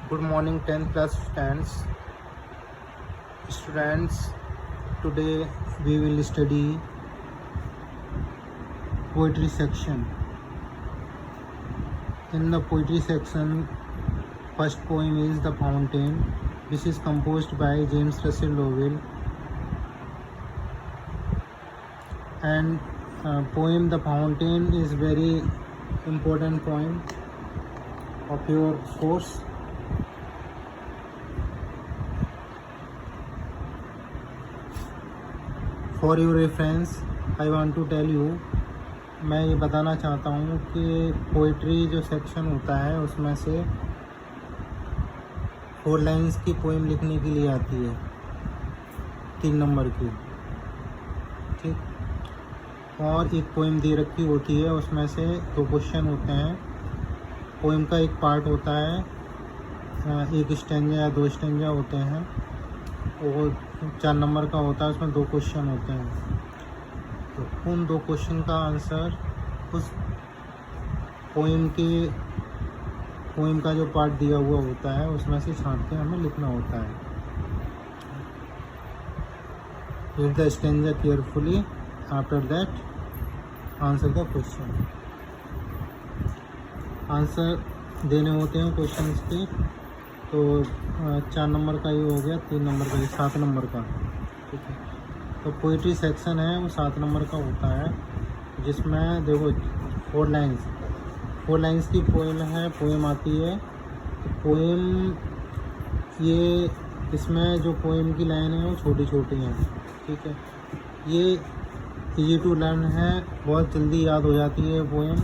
Good morning 10th class students. Today we will study poetry section. In the poetry section, first poem is The Fountain. This is composed by James Russell Lowell. And poem The Fountain is very important poem of your course. For your reference I want to tell you, मैं ये बताना चाहता हूँ कि poetry जो section होता है उसमें से 4 लाइन्स की पोएम लिखने के लिए आती है, 3 नंबर की, ठीक। और एक पोएम दे रखी होती है, उसमें से 2 क्वेश्चन होते हैं। पोएम का एक पार्ट होता है, एक स्टेंजा या 2 स्टेंजा होते हैं, वो 4 नंबर का होता है, उसमें 2 क्वेश्चन होते हैं। तो उन 2 क्वेश्चन का आंसर उस पोएम का जो पार्ट दिया हुआ होता है उसमें से छांट के हमें लिखना होता है। Read the stanza carefully, after that answer the question. Answer देने होते हैं क्वेश्चंस के, तो 4 नंबर का ये हो गया, 3 नंबर का ये, 7 नंबर का, ठीक है। तो पोइट्री सेक्शन है वो 7 नंबर का होता है, जिसमें देखो 4 लाइन्स की पोएम आती है। तो पोएम ये इसमें जो पोएम की लाइन है वो छोटी छोटी हैं, ठीक है। ये ईजी टू लर्न है, बहुत जल्दी याद हो जाती है पोएम।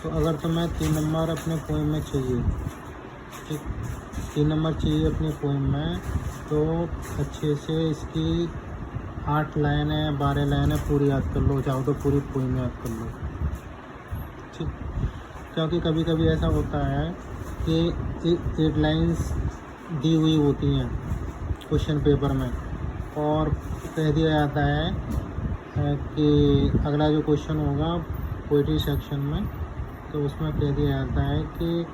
तो अगर तुम्हें 3 नंबर अपने पोएम में चाहिए, ठीक, 3 नंबर चाहिए अपनी पोएम में, तो अच्छे से इसकी 8 लाइन है, 12 लाइन है, पूरी याद कर लो, चाहो तो पूरी पोएम याद कर लो, ठीक। क्योंकि कभी कभी ऐसा होता है कि 8 लाइन्स दी हुई होती हैं क्वेश्चन पेपर में, और कह दिया जाता है कि अगला जो क्वेश्चन होगा पोइट्री सेक्शन में, तो उसमें कह दिया जाता है कि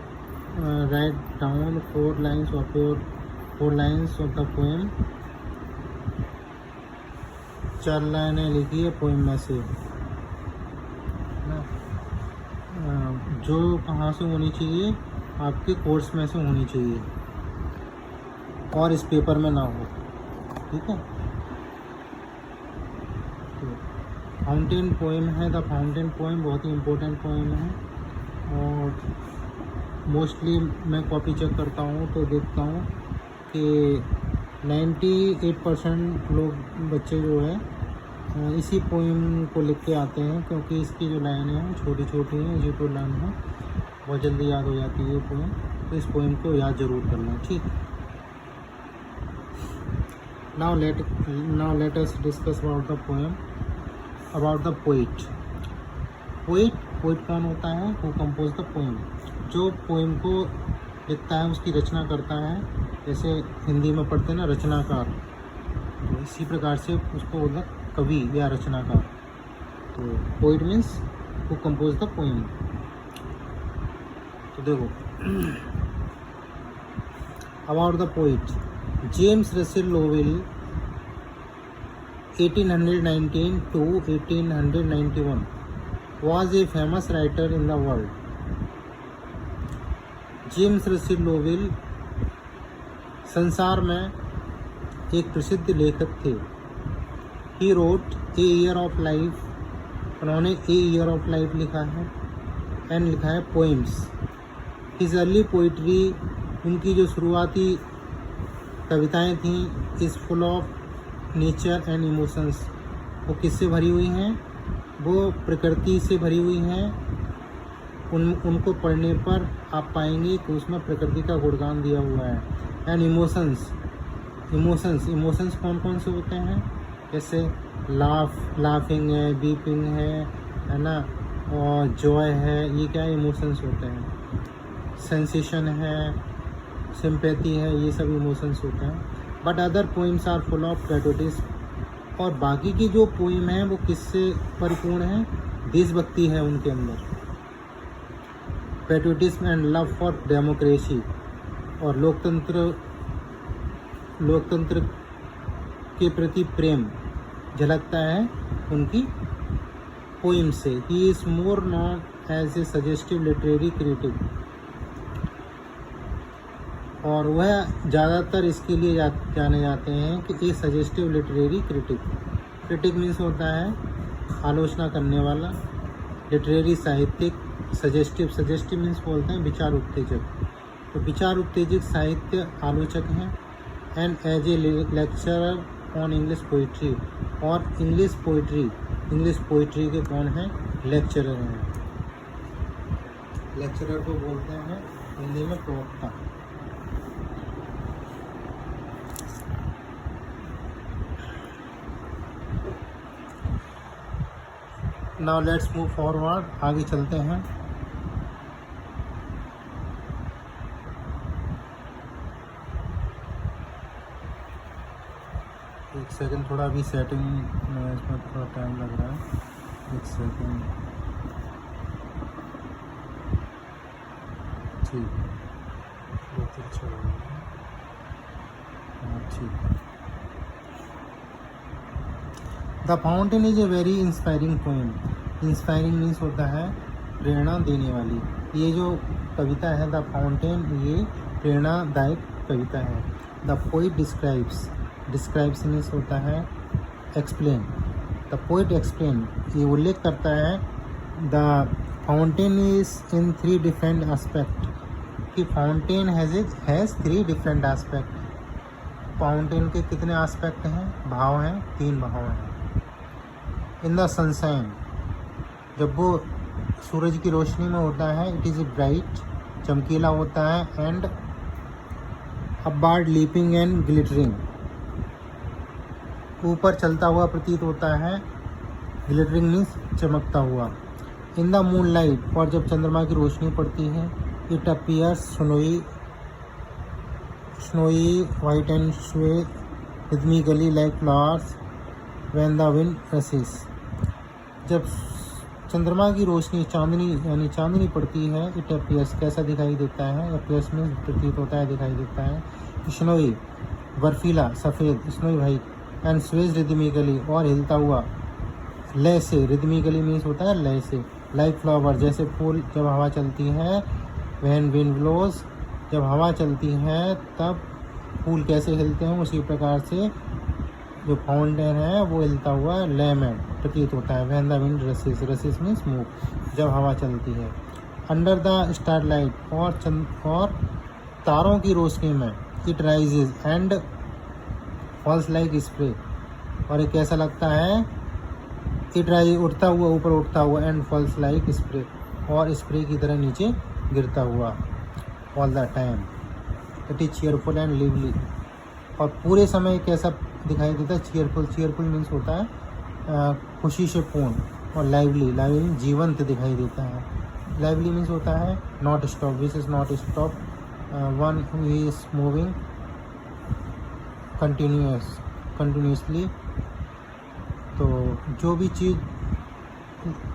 write down 4 lines of the poem. 4 लाइनें लिखी है पोएम में से, जो कहाँ से होनी चाहिए, आपके कोर्स में से होनी चाहिए और इस पेपर में ना हो, ठीक है। तो फाउंटेन पोएम है, द फाउंटेन पोएम बहुत ही इम्पोर्टेंट पोएम है, और मोस्टली मैं कॉपी चेक करता हूँ तो देखता हूँ कि 98% लोग बच्चे जो है इसी पोएम को लिख के आते हैं, क्योंकि इसकी जो लाइन है वो छोटी छोटी है, इजी टू लर्न है, बहुत जल्दी याद हो जाती है पोएम। तो इस पोएम को याद ज़रूर करना, ठीक। Now let us discuss about the poem, about the poet कौन होता है? हु कंपोज द पोएम, जो पोएम को लिखता है, उसकी रचना करता है। जैसे हिंदी में पढ़ते हैं ना रचनाकार, तो इसी प्रकार से उसको बोलता कवि या रचनाकार। तो poet means who compose the poem. तो देखो about the poet, James Russell Lowell 1819 to 1891 was a famous writer in the world. James Russell Lowell संसार में एक प्रसिद्ध लेखक थे। He wrote a year of life, उन्होंने ए ईयर ऑफ लाइफ लिखा है, एंड लिखा है पोएम्स। हिज अर्ली पोइट्री, उनकी जो शुरुआती कविताएं थीं, is full of nature and emotions. वो किससे भरी हुई हैं? वो प्रकृति से भरी हुई हैं। उनको पढ़ने पर आप पाएंगे कि उसमें प्रकृति का गुणगान दिया हुआ है। एंड इमोशंस कौन कौन से होते हैं? जैसे लाफिंग है, वीपिंग है ना, और जॉय है, ये क्या इमोशंस होते हैं। सेंसेशन है, सिंपैथी है, ये सब इमोशंस होते हैं। But other poems are full of patriotism, और बाकी की जो पोइम है वो किससे परिपूर्ण है? देशभक्ति है उनके अंदर, patriotism and love for democracy, और लोकतंत्र के प्रति प्रेम झलकता है उनकी पोइम से। He is more known as a suggestive literary critic, और वह ज़्यादातर इसके लिए जाने जाते हैं कि एक सजेस्टिव लिटरेरी क्रिटिक मीन्स होता है आलोचना करने वाला, लिटरेरी साहित्यिक, सजेस्टिव मीन्स बोलते हैं विचार उत्तेजक, तो विचार उत्तेजक साहित्य आलोचक हैं। And as a lecturer on English poetry, और इंग्लिश पोइट्री के कौन हैं? लेक्चरर हैं। लेक्चरर को बोलते हैं हिंदी में प्रवक्ता। नाउ लेट्स मूव फॉरवर्ड, आगे चलते हैं। एक सेकंड, थोड़ा अभी सेटिंग में इसमें थोड़ा टाइम लग रहा है। एक सेकंड, ठीक, बहुत अच्छा हो गया। हाँ ठीक। The fountain is a very inspiring poem. Inspiring means होता है प्रेरणा देने वाली। ये जो कविता है द फाउंटेन, ये प्रेरणादायक कविता है। द पोइट डिस्क्राइब्स मीन्स होता है एक्सप्लेन। द पोइट एक्सप्लेन, ये उल्लेख करता है the fountain is in 3 different aspect, कि fountain has 3 different aspect. Fountain के कितने एस्पेक्ट हैं? भाव हैं, 3 भाव हैं। इन द सनशाइन, जब वो सूरज की रोशनी में होता है, इट इज़ ब्राइट, चमकीला होता है। And upward leaping and glittering, ऊपर चलता हुआ प्रतीत होता है। ग्लिटरिंग मीन्स चमकता हुआ। इन द मून लाइट, और जब चंद्रमा की रोशनी पड़ती है, it appears snowy white and sway rhythmically like flowers when the wind rises. जब चंद्रमा की रोशनी चांदनी पड़ती है, इट अपीयर्स कैसा दिखाई देता है? अपीयर्स में प्रतीत होता है, दिखाई देता है। स्नोई बर्फीला, सफ़ेद, snowy white, and Suez rhythmically, और हिलता हुआ लय से। रिदमिकली मीन्स होता है लय से। लाइक फ्लावर, जैसे फूल जब हवा चलती है। व्हेन विंड ब्लोज, जब हवा चलती है तब फूल कैसे हिलते हैं, उसी प्रकार से जो फाउंटेन है वो हिलता हुआ लय में प्रतीत होता है। When the wind रसेस means move, जब हवा चलती है। अंडर द स्टारलाइट, और तारों की रोशनी में। It rises and falls like spray, और ये कैसा लगता है? इट राइज, उठता हुआ, ऊपर उठता हुआ। एंड फॉल्स लाइक स्प्रे, और स्प्रे की तरह नीचे गिरता हुआ। All the time it is cheerful and lively, और पूरे समय कैसा दिखाई देता है? चीयरफुल मीन्स होता है खुशी से पूर्ण, और लाइवली जीवंत दिखाई देता है। लाइवली मीन्स होता है not stop, this is not stop, one who is moving continuously. तो जो भी चीज़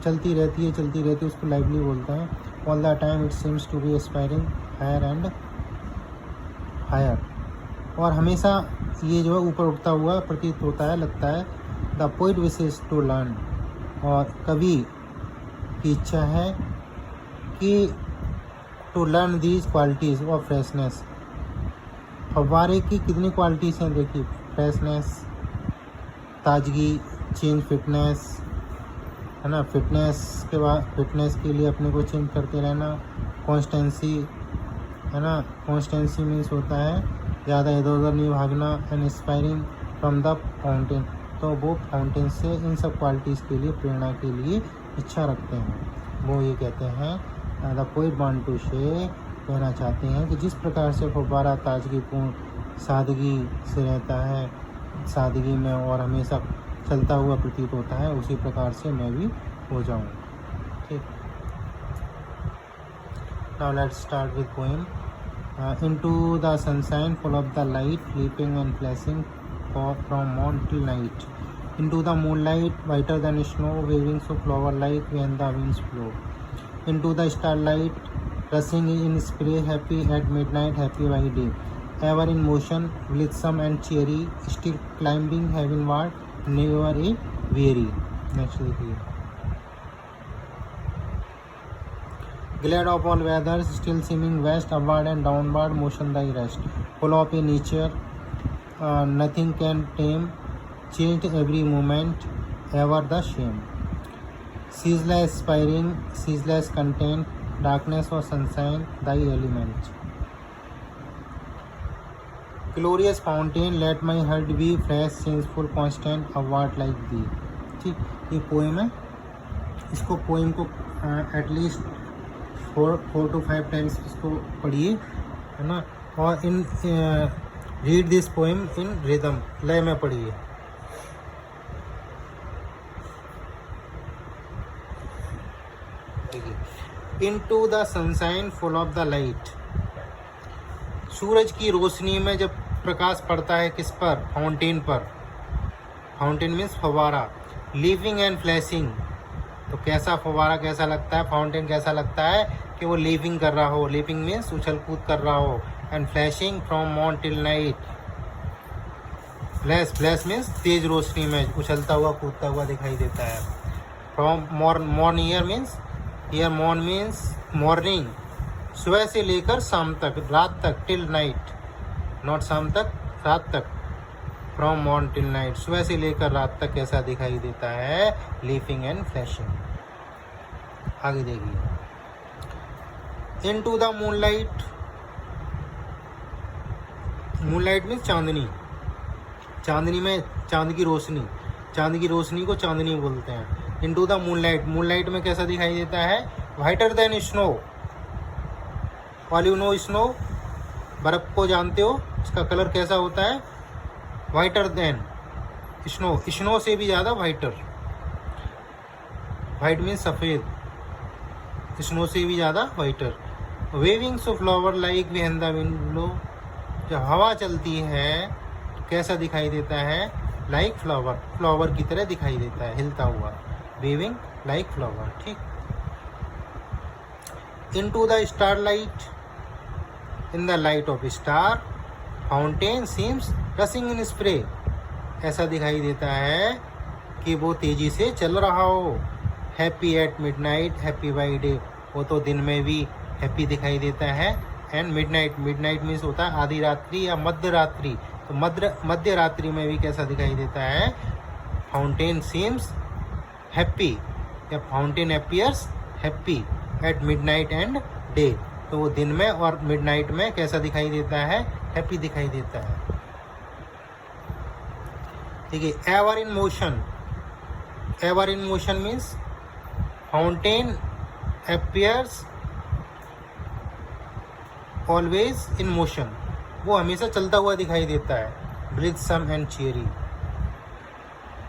चलती रहती है उसको लाइवली बोलते हैं। All the time it seems to be aspiring higher and higher, और हमेशा ये जो है ऊपर उठता हुआ प्रतीत होता है, लगता है। The poet wishes to learn, और कवि की इच्छा है कि to learn these qualities of freshness. फव्वारे की कितनी क्वालिटीज़ हैं? देखिए, फ्रेशनेस, ताजगी, चेंज, फिटनेस, है ना। फिटनेस के लिए अपने को चेंज करते रहना। कॉन्स्टेंसी, है ना। कॉन्स्टेंसी मीन्स होता है ज़्यादा इधर उधर नहीं भागना। And inspiring from the fountain, तो वो फाउंटेन से इन सब क्वालिटीज़ के लिए, प्रेरणा के लिए इच्छा रखते हैं। वो ये कहते हैं द पोइट वांट टू से, कहना चाहते हैं कि जिस प्रकार से फव्वारा ताजगीपूर्ण सादगी से रहता है, सादगी में और हमेशा चलता हुआ प्रतीत होता है, उसी प्रकार से मैं भी हो जाऊँ। ठीक। Now let's start with poem. Into the sunshine full of the light, leaping and flashing from morn till night. Into the moonlight, whiter than snow, waving so flower-like when the winds blow. Into the starlight, rushing in spray, happy at midnight, happy by day, ever in motion, blithesome and cheery, still climbing heavenward, never a weary. Next देखिए, glad of all weathers, still seeming west, upward and downward, motion thy rest, full of a nature nothing can tame, changed every moment, ever the same, ceaseless aspiring, ceaseless content, darkness or sunshine, thy element, glorious fountain, let my heart be fresh, changeful, constant, upward like thee. ठीक, ये poem है. इसको poem को at least 4 to 5 times इसको पढ़िए, है ना. और इन read this poem in rhythm, लय में पढ़िए. Into the sunshine full of the light, सूरज की रोशनी में जब प्रकाश पड़ता है किस पर, फाउंटेन पर. फाउंटेन मीन्स फवारा. लीविंग एंड फ्लैशिंग, तो कैसा फवारा कैसा लगता है, फाउंटेन कैसा लगता है कि वो लीविंग कर रहा हो. लीविंग मीन्स उछल कूद कर रहा हो. And flashing from morn till night. Flash, flash means तेज रोशनी में उछलता हुआ कूदता हुआ दिखाई देता है. From morn here means, here morn means morning, सुबह से लेकर शाम तक, रात तक, टिल नाइट, नॉट शाम तक, रात तक. फ्रॉम मॉर्न टिल नाइट, सुबह से लेकर रात तक कैसा दिखाई देता है, लीविंग एंड फ्लैशिंग. आगे देखिए, into the moonlight. Moonlight means चांदनी. चांदनी में चांद की रोशनी, चांद की रोशनी को चांदनी बोलते हैं. इनटू द मूनलाइट, मूनलाइट में कैसा दिखाई देता है, whiter than snow. All you know snow, बर्फ़ को जानते हो, इसका कलर कैसा होता है, वाइटर देन स्नो. स्नो से भी ज़्यादा वाइटर. वाइट मीन्स सफ़ेद, स्नो से भी ज़्यादा whiter. Waving so flower like behind the wind blow, जब हवा चलती है तो कैसा दिखाई देता है, लाइक फ्लावर, फ्लावर की तरह दिखाई देता है हिलता हुआ. Waving like flower. ठीक. Into the star light, in the light of star, fountain seems rising in spray, ऐसा दिखाई देता है कि वो तेजी से चल रहा हो. Happy at midnight, happy by day, वो तो दिन में भी हैप्पी दिखाई देता है. एंड मिडनाइट, मिडनाइट मीन्स होता है आधी रात्रि या मध्य रात्रि, तो मध्य रात्रि में भी कैसा दिखाई देता है, फाउंटेन सीम्स हैप्पी, या fountain appears happy at midnight and day, तो वो दिन में और मिडनाइट में कैसा दिखाई देता है, हैप्पी दिखाई देता है. ठीक है. Ever in motion, ever in motion means fountain appears always in motion, वो हमेशा चलता हुआ दिखाई देता है. ब्लिथसम एंड चीयरी,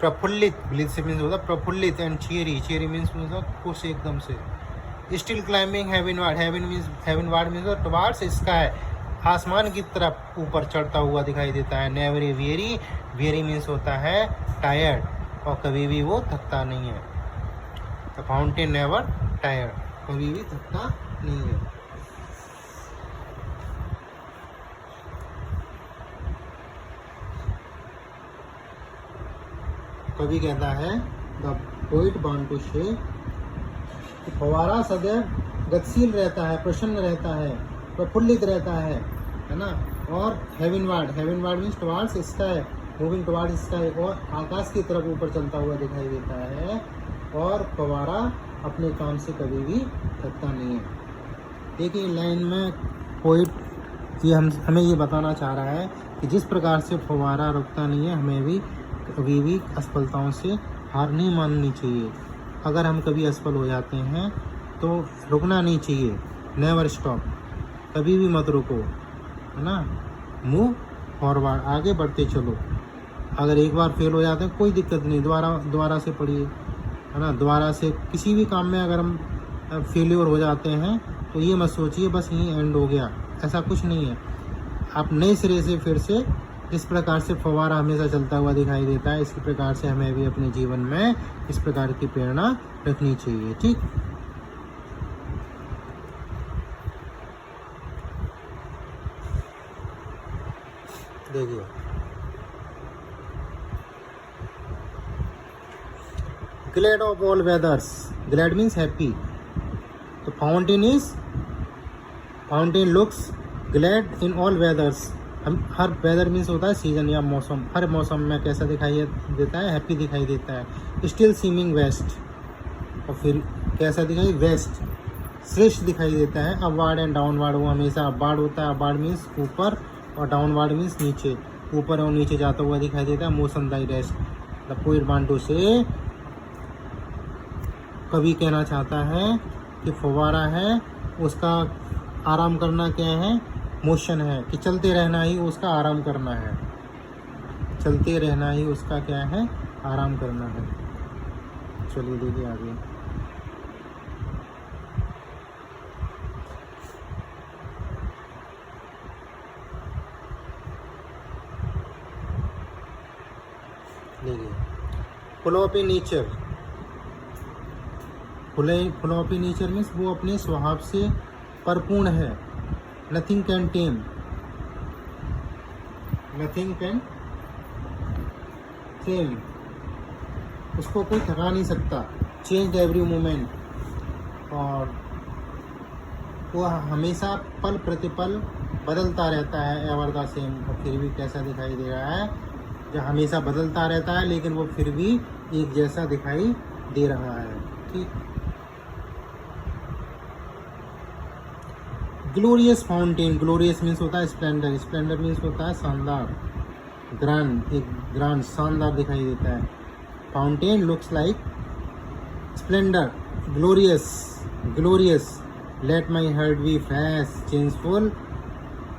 प्रफुल्लित, ब्लिथ मीन्स होता है प्रफुल्लित, एंड चीयरी, चीयरी मीन्स होता है खुश एकदम से. Still climbing heavenward, heavenward means towards sky, आसमान की तरफ ऊपर चढ़ता हुआ दिखाई देता है. Never a weary, weary means होता है टायर्ड, और कभी भी वो थकता नहीं है. द फाउंटेन नेवर टायर्ड, कभी भी थकता नहीं है. कवि कहता है, द पोइट वांट टू से, फवारा सदैव गतिशील रहता है, प्रसन्न रहता है, प्रफुल्लित रहता है ना. और heavenward, heavenward means towards sky, moving towards sky, और आकाश की तरफ ऊपर चलता हुआ दिखाई देता है. और फवारा अपने काम से कभी भी थकता नहीं है. देखिए लाइन में पोइट ये हमें ये बताना चाह रहा है कि जिस प्रकार से फवारा रुकता नहीं है, हमें भी कभी भी असफलताओं से हार नहीं माननी चाहिए. अगर हम कभी असफल हो जाते हैं तो रुकना नहीं चाहिए. नेवर स्टॉप, कभी भी मत रुको, है ना. मूव फॉरवर्ड, आगे बढ़ते चलो. अगर एक बार फेल हो जाते हैं कोई दिक्कत नहीं, दोबारा से पढ़िए, है ना. दोबारा से किसी भी काम में अगर हम फेल्योर हो जाते हैं तो ये मत सोचिए बस यहीं एंड हो गया, ऐसा कुछ नहीं है. आप नए सिरे से फिर से, जिस प्रकार से फव्वारा हमेशा चलता हुआ दिखाई देता है, इसी प्रकार से हमें भी अपने जीवन में इस प्रकार की प्रेरणा रखनी चाहिए. ठीक. देखिए glad of all weathers, glad means happy, तो fountain looks glad in all weathers, हम हर वेदर मीन्स होता है सीजन या मौसम, हर मौसम में कैसा दिखाई देता है, हैप्पी दिखाई देता है। स्टिल सीमिंग वेस्ट, और फिर कैसा दिखाई, वेस्ट श्रेष्ठ दिखाई देता है। अपवार्ड एंड डाउनवार्ड, वो हमेशा अपवार्ड होता है, अपवार्ड मीन्स ऊपर और डाउनवार्ड मीन्स नीचे, ऊपर और नीचे जाता हुआ दिखाई देता है। Motion thy rest, the poet want to say, कवि कहना चाहता है कि फव्वारा है उसका आराम करना क्या है, मोशन है, कि चलते रहना ही उसका आराम करना है, चलते रहना ही उसका क्या है, आराम करना है। चलिए देखिए आगे। देखिए floppy nature, floppy nature means वो अपने स्वभाव से परिपूर्ण है। Nothing can time, nothing can टेम, उसको कोई थका नहीं सकता। चेंज एवरी मोमेंट, और वो हमेशा पल प्रतिपल बदलता रहता है। एवर द सेम, और फिर भी कैसा दिखाई दे रहा है, जो हमेशा बदलता रहता है लेकिन वो फिर भी एक जैसा दिखाई दे रहा है। ठीक। ग्लोरियस फाउंटेन, ग्लोरियस मीन्स होता है स्प्लेंडर, स्प्लेंडर मीन्स होता है शानदार, ग्रैंड, एक ग्रैंड शानदार दिखाई देता है। Fountain looks like splendour, glorious, glorious, let my heart be fast, changeful,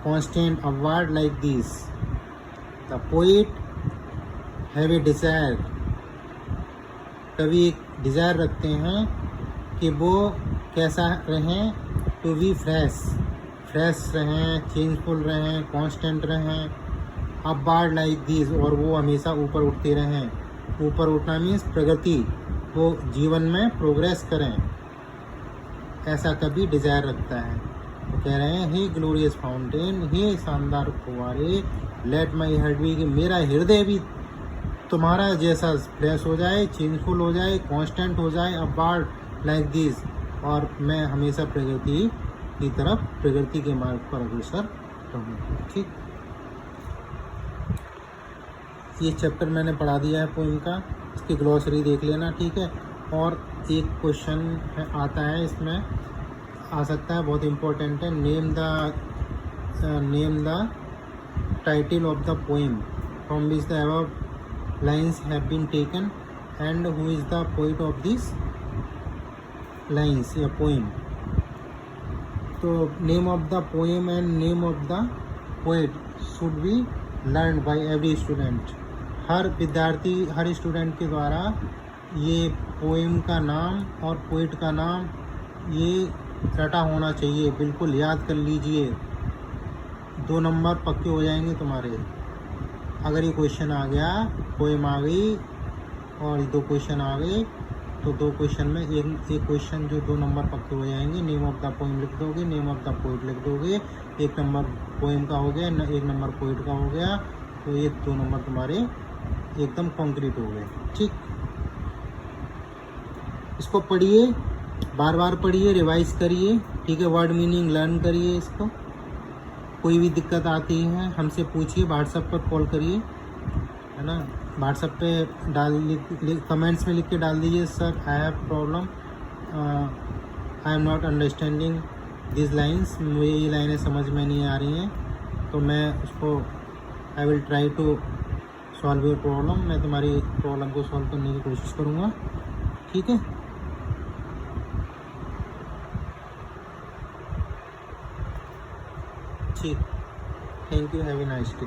constant, upward like this. The poet have a desire, कवि एक डिज़ायर रखते हैं कि वो कैसा रहें, टू बी फ्रेश, फ्रेश रहें, चेंजफुल रहें, कांस्टेंट रहें, अपवार्ड लाइक दिस, और वो हमेशा ऊपर उठते रहें। ऊपर उठना मीन्स प्रगति, वो जीवन में प्रोग्रेस करें, ऐसा कभी डिज़ायर रखता है। तो कह रहे हैं हे ग्लोरियस फाउंटेन, हे शानदार फुव्वारे, लेट माई हार्ट बी, कि मेरा हृदय भी तुम्हारा जैसा फ्रेश हो जाए, चेंजफुल हो जाए, कांस्टेंट हो जाए, अपवार्ड लाइक दिस, और मैं हमेशा प्रगति की तरफ, प्रगति के मार्ग पर अग्रसर रहूँ। ठीक, ये चैप्टर मैंने पढ़ा दिया है पोइम का, इसकी ग्लॉसरी देख लेना। ठीक है, और एक क्वेश्चन आता है इसमें, आ सकता है, बहुत इम्पोर्टेंट है। Name the title of the poem from which the above lines have been taken and who is the poet of this lines या पोइम। तो name of the poem and name of the poet should be learn by every student. हर विद्यार्थी, हर student के द्वारा ये poem का नाम और पोएट का नाम ये रटा होना चाहिए, बिल्कुल याद कर लीजिए। 2 नंबर पक्के हो जाएंगे तुम्हारे। अगर ये क्वेश्चन आ गया, पोएम आ गई और 2 क्वेश्चन आ गए, तो 2 क्वेश्चन में एक क्वेश्चन जो 2 नंबर पक्के हो जाएंगे। नेम ऑफ द पोएम लिख दोगे, नेम ऑफ द पोएट लिख दोगे, 1 नंबर पोएम का हो गया, 1 नंबर पोएट का हो गया, तो ये 2 नंबर तुम्हारे एकदम कॉन्क्रीट हो गए। ठीक, इसको पढ़िए, बार बार पढ़िए, रिवाइज करिए। ठीक है, वर्ड मीनिंग लर्न करिए इसको। कोई भी दिक्कत आती है हमसे पूछिए, व्हाट्सएप पर कॉल करिए, है ना। व्हाट्सएप पे कमेंट्स में लिख के डाल दीजिए, sir I have problem, I am not understanding this lines, मुझे ये लाइनें समझ में नहीं आ रही हैं, तो मैं उसको I will try to solve your problem, मैं तुम्हारी प्रॉब्लम को सॉल्व करने की कोशिश करूँगा। ठीक है, ठीक, thank you, have a nice day.